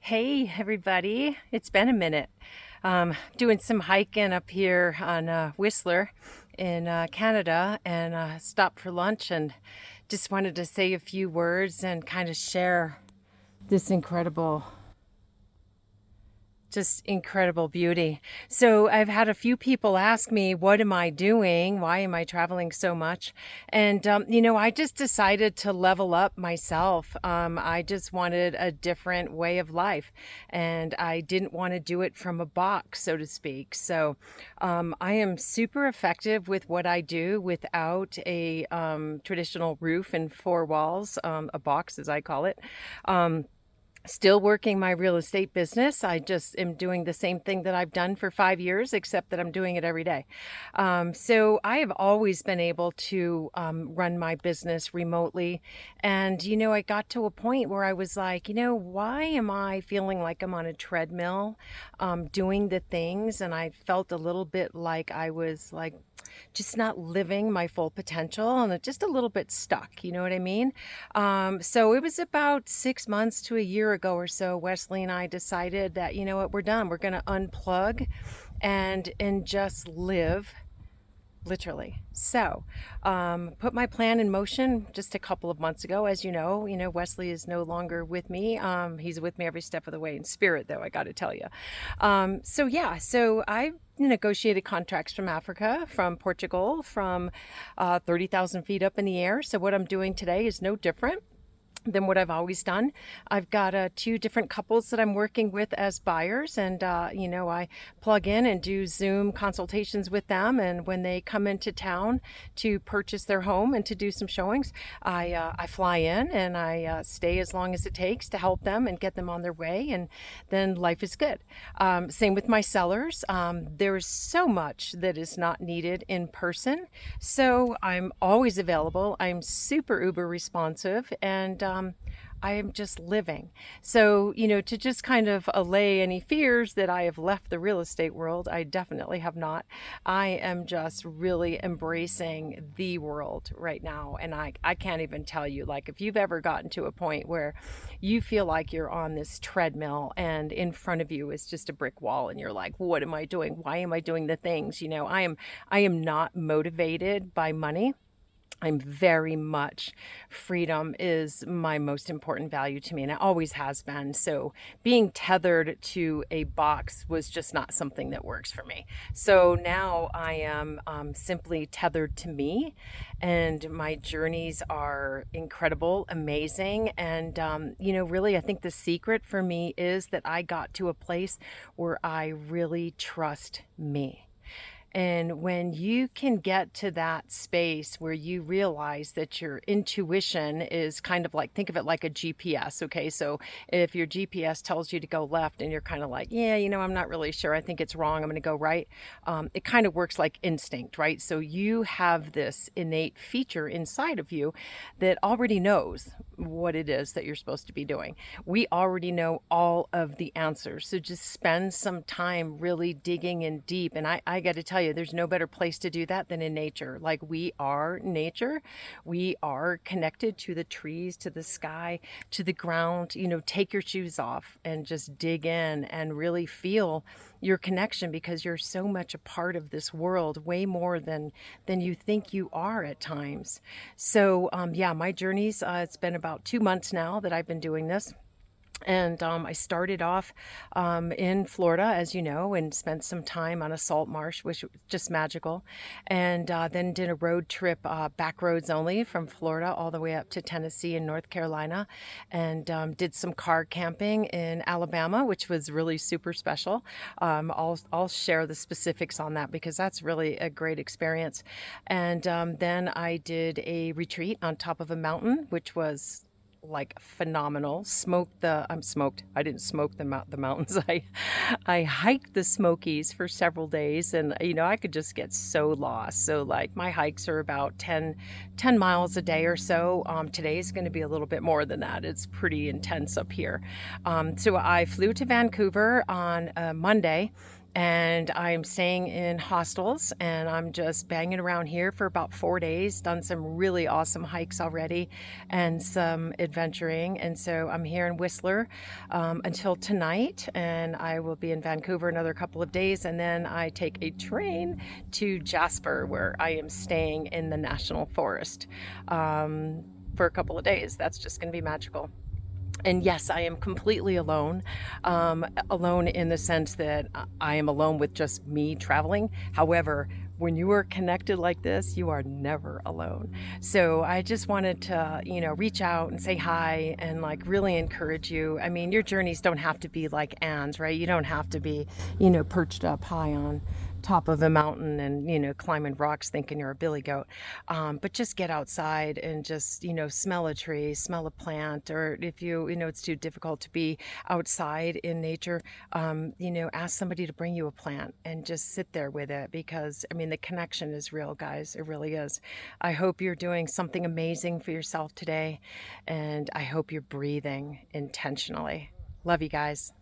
Hey, everybody. It's been a minute. Doing some hiking up here on Whistler in Canada and stopped for lunch and just wanted to say a few words and kind of share this incredible beauty. So I've had a few people ask me, what am I doing? Why am I traveling so much? And, I just decided to level up myself. I just wanted a different way of life and I didn't want to do it from a box, so to speak. So I am super effective with what I do without a traditional roof and four walls, a box as I call it. Um, Still working my real estate business. I just am doing the same thing that I've done for 5 years, except that I'm doing it every day. So I have always been able to run my business remotely. And, I got to a point where I was like, why am I feeling like I'm on a treadmill doing the things? And I felt a little bit like I was like, just not living my full potential and just a little bit stuck. You know what I mean? So it was about 6 months to a year ago or so, Wesley and I decided that, you know what, we're done. We're going to unplug and just live. Literally. So, put my plan in motion just a couple of months ago. As Wesley is no longer with me. He's with me every step of the way in spirit, though, I got to tell you. So I negotiated contracts from Africa, from Portugal, from 30,000 feet up in the air. So what I'm doing today is no different than what I've always done. I've got two different couples that I'm working with as buyers, and I plug in and do Zoom consultations with them. And when they come into town to purchase their home and to do some showings, I fly in and I stay as long as it takes to help them and get them on their way, and then life is good. Same with my sellers. There is so much that is not needed in person, so I'm always available. I'm super uber responsive, and I am just living. So, to just kind of allay any fears that I have left the real estate world, I definitely have not. I am just really embracing the world right now. And I can't even tell you, like, if you've ever gotten to a point where you feel like you're on this treadmill and in front of you is just a brick wall and you're like, what am I doing? Why am I doing the things? I am not motivated by money. I'm very much freedom is my most important value to me, and it always has been. So being tethered to a box was just not something that works for me. So now I am simply tethered to me, and my journeys are incredible, amazing. And, really, I think the secret for me is that I got to a place where I really trust me. And when you can get to that space where you realize that your intuition is kind of like, think of it like a GPS, okay? So if your GPS tells you to go left and you're kind of like, yeah, I'm not really sure. I think it's wrong. I'm going to go right. It kind of works like instinct, right? So you have this innate feature inside of you that already knows what it is that you're supposed to be doing. We already know all of the answers. So just spend some time really digging in deep. And I got to tell you, there's no better place to do that than in nature. Like, we are nature. We are connected to the trees, to the sky, to the ground. Take your shoes off and just dig in and really feel your connection, because you're so much a part of this world, way more than you think you are at times. So my journeys, it's been about 2 months now that I've been doing this. And I started off in Florida, as you know, and spent some time on a salt marsh, which was just magical. And then did a road trip, back roads only, from Florida all the way up to Tennessee and North Carolina. And did some car camping in Alabama, which was really super special. I'll share the specifics on that because that's really a great experience. And then I did a retreat on top of a mountain, which was like phenomenal. Smoked. I didn't smoke the mountains. I hiked the Smokies for several days, and I could just get so lost. So like my hikes are about 10 miles a day or so. Today is going to be a little bit more than that. It's pretty intense up here. So I flew to Vancouver on Monday and I'm staying in hostels, and I'm just banging around here for about 4 days. Done some really awesome hikes already and some adventuring. And so I'm here in Whistler until tonight, and I will be in Vancouver another couple of days. And then I take a train to Jasper, where I am staying in the National Forest for a couple of days. That's just going to be magical. And yes, I am completely alone. Alone in the sense that I am alone with just me traveling. However, when you are connected like this, you are never alone. So I just wanted to, reach out and say hi and like really encourage you. I mean, your journeys don't have to be like Anne's, right? You don't have to be, perched up high on top of a mountain and climbing rocks thinking you're a billy goat, but just get outside and just smell a tree, smell a plant, or if it's too difficult to be outside in nature, ask somebody to bring you a plant and just sit there with it, because I mean the connection is real, guys. It really is. I hope you're doing something amazing for yourself today, and I hope you're breathing intentionally. Love you guys.